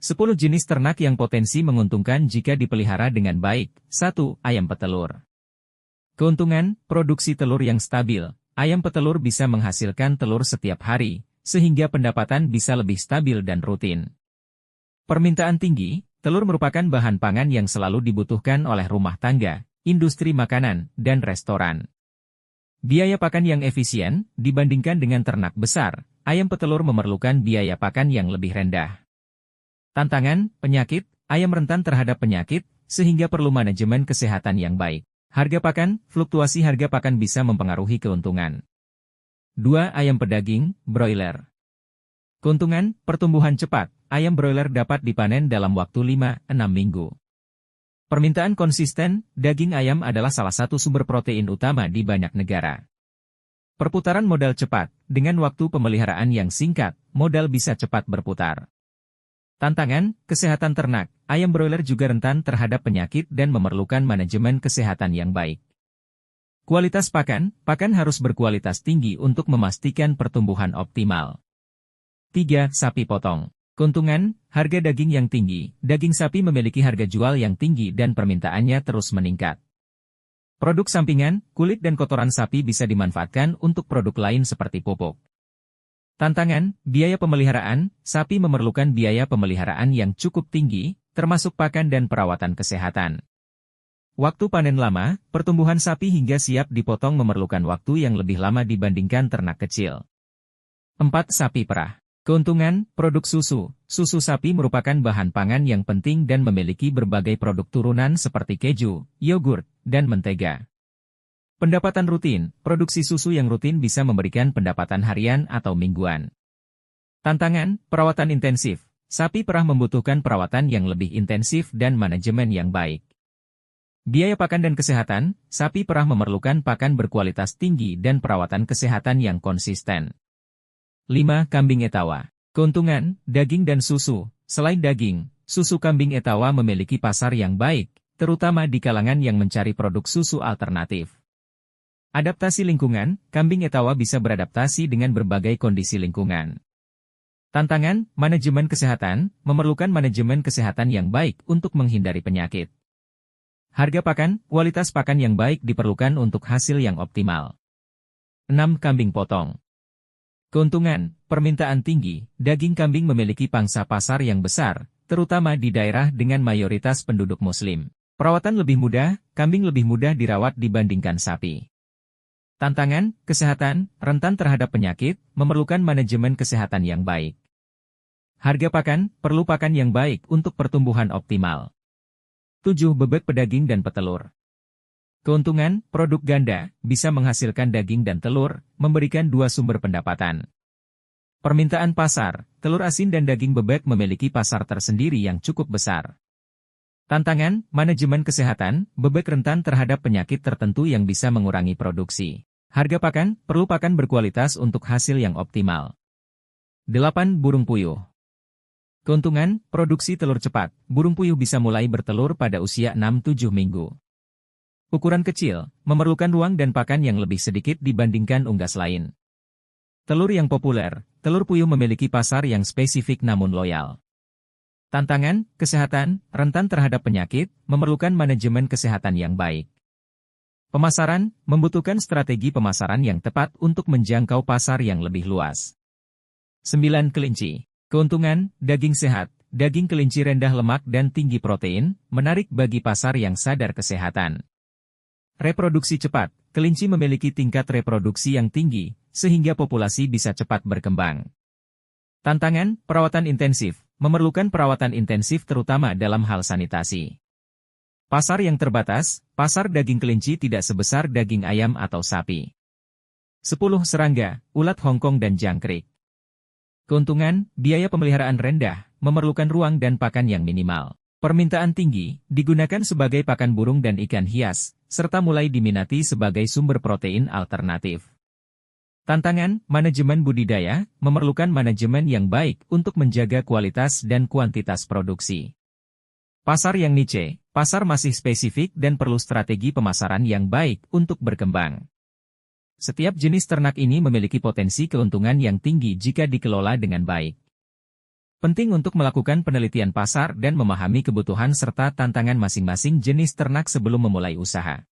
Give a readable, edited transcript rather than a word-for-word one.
10 jenis ternak yang potensi menguntungkan jika dipelihara dengan baik. 1. Ayam petelur. Keuntungan, produksi telur yang stabil. Ayam petelur bisa menghasilkan telur setiap hari, sehingga pendapatan bisa lebih stabil dan rutin. Permintaan tinggi, telur merupakan bahan pangan yang selalu dibutuhkan oleh rumah tangga, industri makanan, dan restoran. Biaya pakan yang efisien, dibandingkan dengan ternak besar, ayam petelur memerlukan biaya pakan yang lebih rendah. Tantangan, penyakit, ayam rentan terhadap penyakit, sehingga perlu manajemen kesehatan yang baik. Harga pakan, fluktuasi harga pakan bisa mempengaruhi keuntungan. 2. Ayam pedaging, broiler. Keuntungan, pertumbuhan cepat, ayam broiler dapat dipanen dalam waktu 5-6 minggu. Permintaan konsisten, daging ayam adalah salah satu sumber protein utama di banyak negara. Perputaran modal cepat, dengan waktu pemeliharaan yang singkat, modal bisa cepat berputar. Tantangan, kesehatan ternak, ayam broiler juga rentan terhadap penyakit dan memerlukan manajemen kesehatan yang baik. Kualitas pakan, pakan harus berkualitas tinggi untuk memastikan pertumbuhan optimal. 3. Sapi potong. Keuntungan, harga daging yang tinggi, daging sapi memiliki harga jual yang tinggi dan permintaannya terus meningkat. Produk sampingan, kulit dan kotoran sapi bisa dimanfaatkan untuk produk lain seperti pupuk. Tantangan, biaya pemeliharaan, sapi memerlukan biaya pemeliharaan yang cukup tinggi, termasuk pakan dan perawatan kesehatan. Waktu panen lama, pertumbuhan sapi hingga siap dipotong memerlukan waktu yang lebih lama dibandingkan ternak kecil. 4. Sapi perah. Keuntungan, produk susu. Susu sapi merupakan bahan pangan yang penting dan memiliki berbagai produk turunan seperti keju, yogurt, dan mentega. Pendapatan rutin, produksi susu yang rutin bisa memberikan pendapatan harian atau mingguan. Tantangan, perawatan intensif. Sapi perah membutuhkan perawatan yang lebih intensif dan manajemen yang baik. Biaya pakan dan kesehatan, sapi perah memerlukan pakan berkualitas tinggi dan perawatan kesehatan yang konsisten. 5. Kambing etawa. Keuntungan, daging dan susu. Selain daging, susu kambing etawa memiliki pasar yang baik, terutama di kalangan yang mencari produk susu alternatif. Adaptasi lingkungan, kambing etawa bisa beradaptasi dengan berbagai kondisi lingkungan. Tantangan, manajemen kesehatan, memerlukan manajemen kesehatan yang baik untuk menghindari penyakit. Harga pakan, kualitas pakan yang baik diperlukan untuk hasil yang optimal. 6. Kambing potong. Keuntungan, permintaan tinggi, daging kambing memiliki pangsa pasar yang besar, terutama di daerah dengan mayoritas penduduk muslim. Perawatan lebih mudah, kambing lebih mudah dirawat dibandingkan sapi. Tantangan, kesehatan, rentan terhadap penyakit, memerlukan manajemen kesehatan yang baik. Harga pakan, perlu pakan yang baik untuk pertumbuhan optimal. 7. Bebek pedaging dan petelur. Keuntungan, produk ganda, bisa menghasilkan daging dan telur, memberikan dua sumber pendapatan. Permintaan pasar, telur asin dan daging bebek memiliki pasar tersendiri yang cukup besar. Tantangan, manajemen kesehatan, bebek rentan terhadap penyakit tertentu yang bisa mengurangi produksi. Harga pakan, perlu pakan berkualitas untuk hasil yang optimal. 8. Burung puyuh. Keuntungan, produksi telur cepat, burung puyuh bisa mulai bertelur pada usia 6-7 minggu. Ukuran kecil, memerlukan ruang dan pakan yang lebih sedikit dibandingkan unggas lain. Telur yang populer, telur puyuh memiliki pasar yang spesifik namun loyal. Tantangan, kesehatan, rentan terhadap penyakit, memerlukan manajemen kesehatan yang baik. Pemasaran, membutuhkan strategi pemasaran yang tepat untuk menjangkau pasar yang lebih luas. 9. Kelinci. Keuntungan, daging sehat, daging kelinci rendah lemak dan tinggi protein, menarik bagi pasar yang sadar kesehatan. Reproduksi cepat, kelinci memiliki tingkat reproduksi yang tinggi, sehingga populasi bisa cepat berkembang. Tantangan, perawatan intensif, memerlukan perawatan intensif terutama dalam hal sanitasi. Pasar yang terbatas, pasar daging kelinci tidak sebesar daging ayam atau sapi. 10. Serangga, ulat Hongkong dan jangkrik. Keuntungan, biaya pemeliharaan rendah, memerlukan ruang dan pakan yang minimal. Permintaan tinggi, digunakan sebagai pakan burung dan ikan hias, serta mulai diminati sebagai sumber protein alternatif. Tantangan, manajemen budidaya, memerlukan manajemen yang baik untuk menjaga kualitas dan kuantitas produksi. Pasar yang niche, pasar masih spesifik dan perlu strategi pemasaran yang baik untuk berkembang. Setiap jenis ternak ini memiliki potensi keuntungan yang tinggi jika dikelola dengan baik. Penting untuk melakukan penelitian pasar dan memahami kebutuhan serta tantangan masing-masing jenis ternak sebelum memulai usaha.